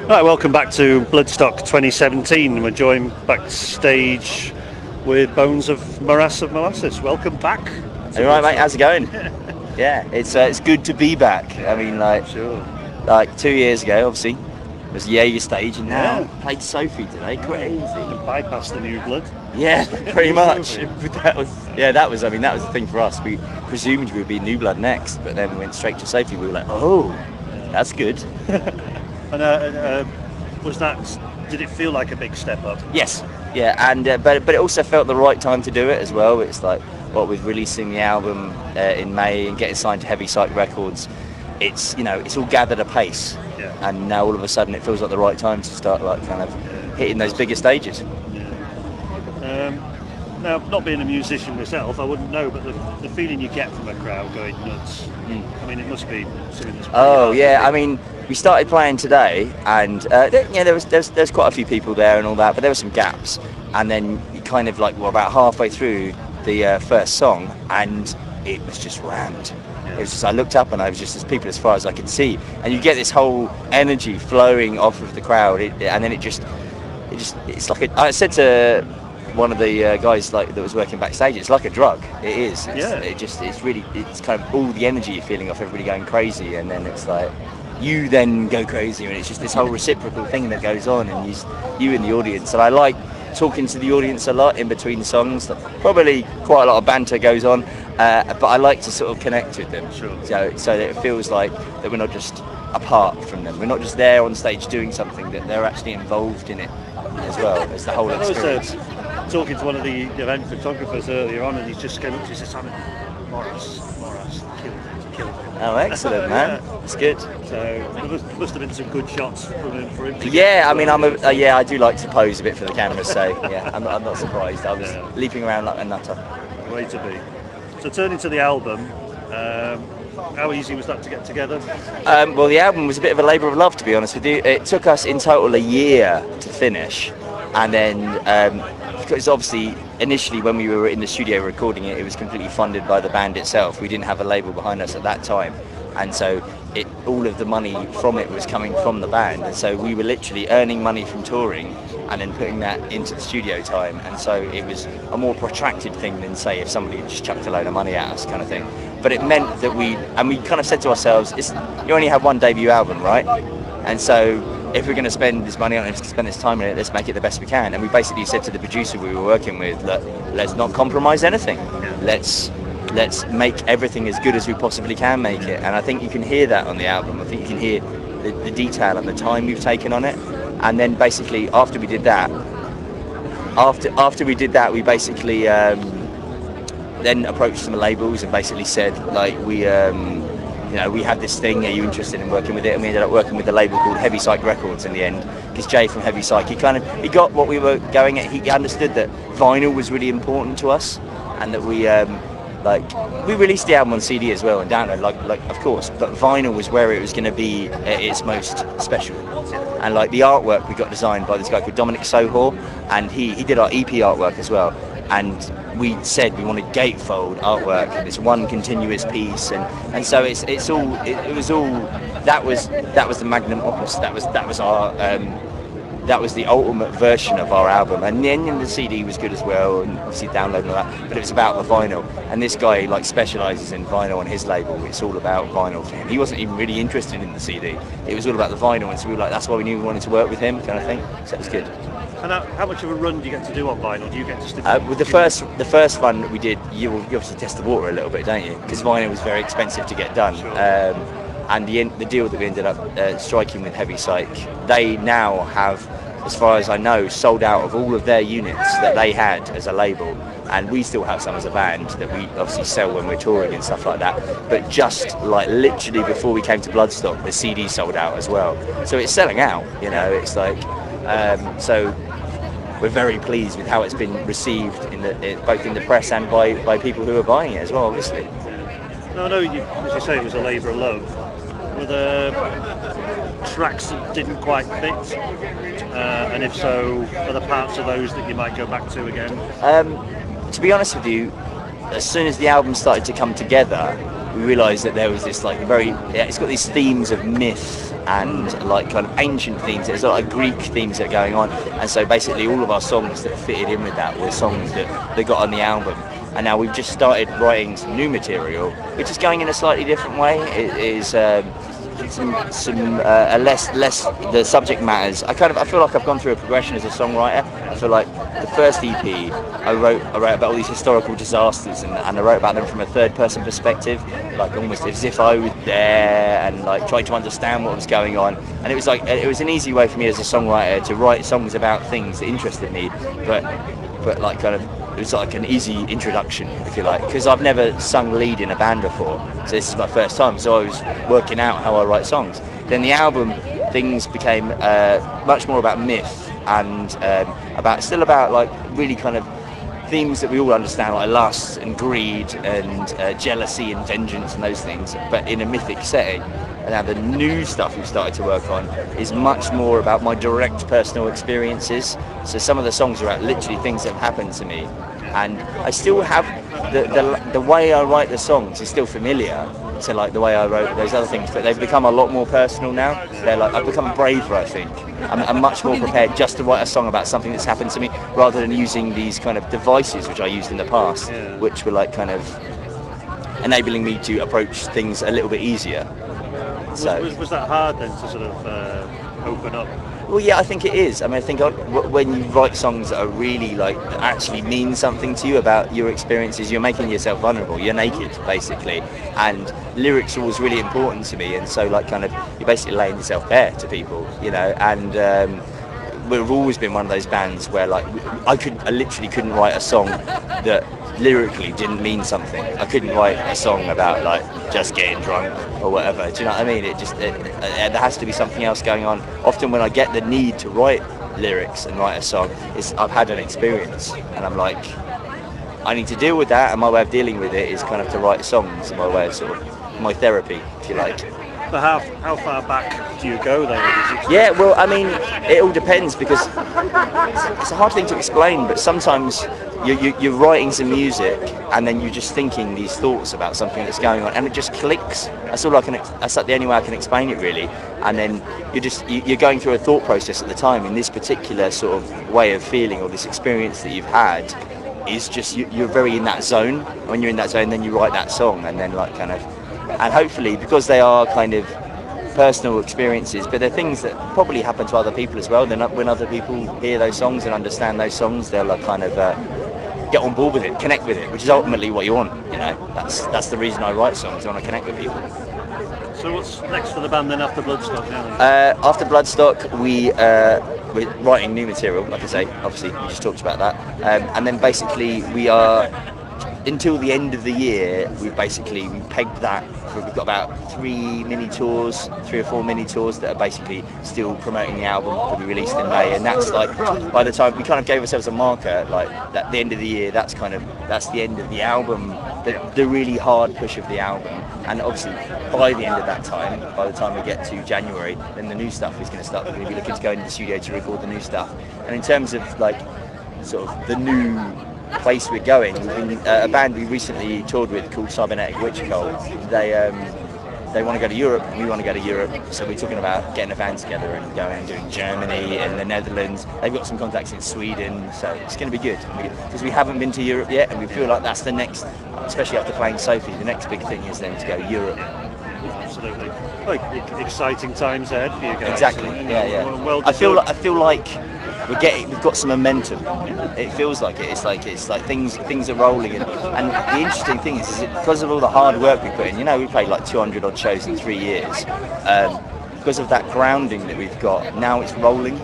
Right, welcome back to Bloodstock 2017. We're joined backstage with Bones of Morass of Molasses. Welcome back. All right, mate. How's it going? Yeah, it's good to be back. I mean, Sure. like 2 years ago, obviously, it was the Jaeger stage, and now played Sophie today. Crazy. Bypass the new blood. Yeah, pretty much. that was the thing for us. We presumed we would be New Blood next, but then we went straight to Sophie. We were like, oh, that's good. And was that? Did it feel like a big step up? Yes. Yeah, and but it also felt the right time to do it as well. It's like with releasing the album in May and getting signed to Heavy Psych Records, it's all gathered apace, and now all of a sudden it feels like the right time to start hitting those bigger stages. Now, not being a musician myself, I wouldn't know, but the feeling you get from a crowd going nuts, I mean, it must be something that's hard. I mean, we started playing today, and there's quite a few people there and all that, but there were some gaps, and then kind of we're about halfway through the first song, and it was just rammed. It was just, I looked up and I was just as people as far as I could see, and you get this whole energy flowing off of the crowd, and then it's like I said to one of the guys that was working backstage, it's like a drug. It is. It's kind of all the energy you're feeling off everybody going crazy, and then it's like you then go crazy, and it's just this whole reciprocal thing that goes on, and you in the audience. And I like talking to the audience a lot in between songs. Probably quite a lot of banter goes on, but I like to sort of connect with them. Sure. So that it feels like that we're not just apart from them. We're not just there on stage doing something, that they're actually involved in it as well as the whole experience. Talking to one of the event photographers earlier on, and he just came up to me and said, Morass, killed it. Oh, excellent, man. That's good. So there must have been some good shots for him. Yeah, I mean, I do like to pose a bit for the camera, so yeah, I'm not surprised. I was leaping around like a nutter. Way to be. So turning to the album, how easy was that to get together? Well, the album was a bit of a labour of love, to be honest with you. It took us in total a year to finish, and then because obviously initially when we were in the studio recording it was completely funded by the band itself. We didn't have a label behind us at that time, and so all of the money from it was coming from the band, and so we were literally earning money from touring and then putting that into the studio time, and so it was a more protracted thing than, say, if somebody had just chucked a load of money at us kind of thing. But it meant that we kind of said to ourselves, you only have one debut album, right? And so if we're going to spend this money on it, spend this time on it, let's make it the best we can. And we basically said to the producer we were working with, look, let's not compromise anything. Let's make everything as good as we possibly can make it. And I think you can hear that on the album. I think you can hear the detail and the time we've taken on it. And then basically after we did that, we basically then approached some labels and basically said, we had this thing, are you interested in working with it? And we ended up working with a label called Heavy Psych Records in the end, because Jay from Heavy Psych, he got what we were going at. He understood that vinyl was really important to us, and that we released the album on CD as well and download, of course, but vinyl was where it was going to be at its most special. And the artwork we got designed by this guy called Dominic Sohor, and he did our EP artwork as well. And we said we wanted gatefold artwork, and it's one continuous piece, and so that was the magnum opus. That was the ultimate version of our album. And then the CD was good as well, and obviously downloading all that, but it was about the vinyl. And this guy specialises in vinyl on his label. It's all about vinyl for him. He wasn't even really interested in the CD. It was all about the vinyl, and so we were that's why we knew we wanted to work with him, kind of thing. So it was good. And how much of a run do you get to do on vinyl? Do you get to stick with the first one that we did, you obviously test the water a little bit, don't you? Because vinyl was very expensive to get done. Sure. And the deal that we ended up striking with Heavy Psych, they now have, as far as I know, sold out of all of their units that they had as a label, and we still have some as a band that we obviously sell when we're touring and stuff like that. But just literally before we came to Bloodstock, the CD sold out as well. So it's selling out, it's so we're very pleased with how it's been received both in the press and by people who are buying it as well, obviously. No, as you say, it was a labour of love. Were there tracks that didn't quite fit? And if so, are there parts of those that you might go back to again? To be honest with you, as soon as the album started to come together, we realised that there was this it's got these themes of myth and like kind of ancient themes. There's like Greek themes that are going on, and so basically all of our songs that fitted in with that were songs that they got on the album. And now we've just started writing some new material, which is going in a slightly different way. It is less the subject matters. I feel like I've gone through a progression as a songwriter. I feel like the first EP I wrote about all these historical disasters, and I wrote about them from a third person perspective, like almost as if I was there, and like tried to understand what was going on. And it was an easy way for me as a songwriter to write songs about things that interested me, but like kind of it was like an easy introduction, if you like, because I've never sung lead in a band before, so this is my first time, so I was working out how I write songs. Then the album, things became much more about myth and about like really kind of themes that we all understand, like lust and greed and jealousy and vengeance and those things, but in a mythic setting. And now the new stuff we've started to work on is much more about my direct personal experiences. So some of the songs are about literally things that have happened to me, and I still have the way I write the songs is still familiar to like the way I wrote those other things, but they've become a lot more personal now. They're like, I've become braver, I think. I'm much more prepared just to write a song about something that's happened to me, rather than using these kind of devices which I used in the past, which were like kind of enabling me to approach things a little bit easier. So was that hard then to sort of open up? Well, yeah, I think it is. I mean, I think when you write songs that are really like that actually mean something to you about your experiences, you're making yourself vulnerable. You're naked, basically, and lyrics are always really important to me. And so, like, kind of, you're basically laying yourself bare to people, you know. And we've always been one of those bands where, like, I literally couldn't write a song that lyrically didn't mean something. I couldn't write a song about like just getting drunk or whatever. Do you know what I mean? There has to be something else going on. Often when I get the need to write lyrics and write a song, I've had an experience and I'm like, I need to deal with that, and my way of dealing with it is kind of to write songs. My way of sort of my therapy, if you like. But how far back do you go then? Yeah, well, I mean, it all depends, because it's a hard thing to explain, but sometimes you're writing some music and then you're just thinking these thoughts about something that's going on and it just clicks. That's like the only way I can explain it, really. And then you're going through a thought process at the time, in this particular sort of way of feeling or this experience that you've had is just you're very in that zone. When you're in that zone, then you write that song, and then like kind of, and hopefully, because they are kind of personal experiences, but they're things that probably happen to other people as well. Then when other people hear those songs and understand those songs, they'll like kind of get on board with it, connect with it, which is ultimately what you want. You know, that's the reason I write songs. I want to connect with people. So what's next for the band then after Bloodstock now? After Bloodstock, we're writing new material, like I say. Obviously, we just talked about that, and then basically we are, until the end of the year, we pegged that. We've got about 3 or 4 mini tours that are basically still promoting the album to be released in May, and that's like, by the time we kind of gave ourselves a marker, like at the end of the year, that's the end of the album, the really hard push of the album. And obviously by the end of that time, by the time we get to January, then the new stuff is going to start. We're going to be looking to go into the studio to record the new stuff. And in terms of like sort of the new place we're going, we've been, a band we recently toured with called Cybernetic Witch Cult, they want to go to Europe and we want to go to Europe, so we're talking about getting a van together and going and doing Germany and the Netherlands. They've got some contacts in Sweden, so it's going to be good, because we haven't been to Europe yet, and we feel like that's the next, especially after playing Sophie, the next big thing is then to go to Europe. Absolutely. Like exciting times ahead for you guys. Exactly. Yeah. Well, I feel like we've got some momentum. It feels like it. It's like things are rolling, and the interesting thing is because of all the hard work we put in. You know, we played like 200 odd shows in 3 years. Because of that grounding that we've got, now it's rolling.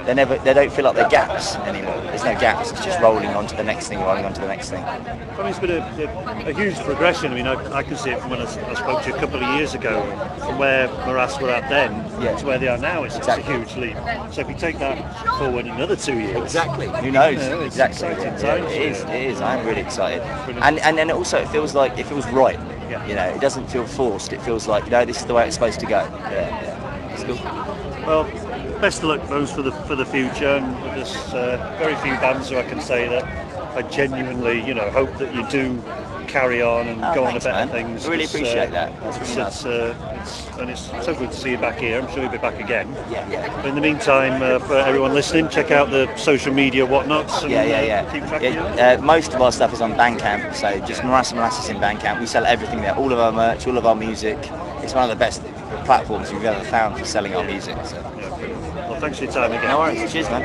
They don't feel like they're gaps anymore. There's no gaps. It's just rolling on to the next thing, rolling on to the next thing. I mean, it's been a huge progression. I mean, I can see it from when I spoke to you a couple of years ago, from where Morass were at then to where they are now. It's a huge leap. So if you take that forward another 2 years, exactly. Who knows? It's exactly. exciting times. It is. I'm really excited. And then also it feels right. Yeah. You know, it doesn't feel forced. It feels like, no, this is the way it's supposed to go. Yeah. It's cool. Well, best of luck those for the future, and there's very few bands who I can say that I genuinely, hope that you do carry on and go on to thanks, better man. things. Really appreciate that. That's really nice. And it's so good to see you back here. I'm sure you'll be back again. Yeah. But in the meantime, for everyone listening, check out the social media whatnots. And, keep track of you. Most of our stuff is on Bandcamp, so just Morass of Molasses in Bandcamp. We sell everything there, all of our merch, all of our music. It's one of the best platforms we've ever found for selling our music. So. Well, thanks for your time again. No worries. Cheers, man.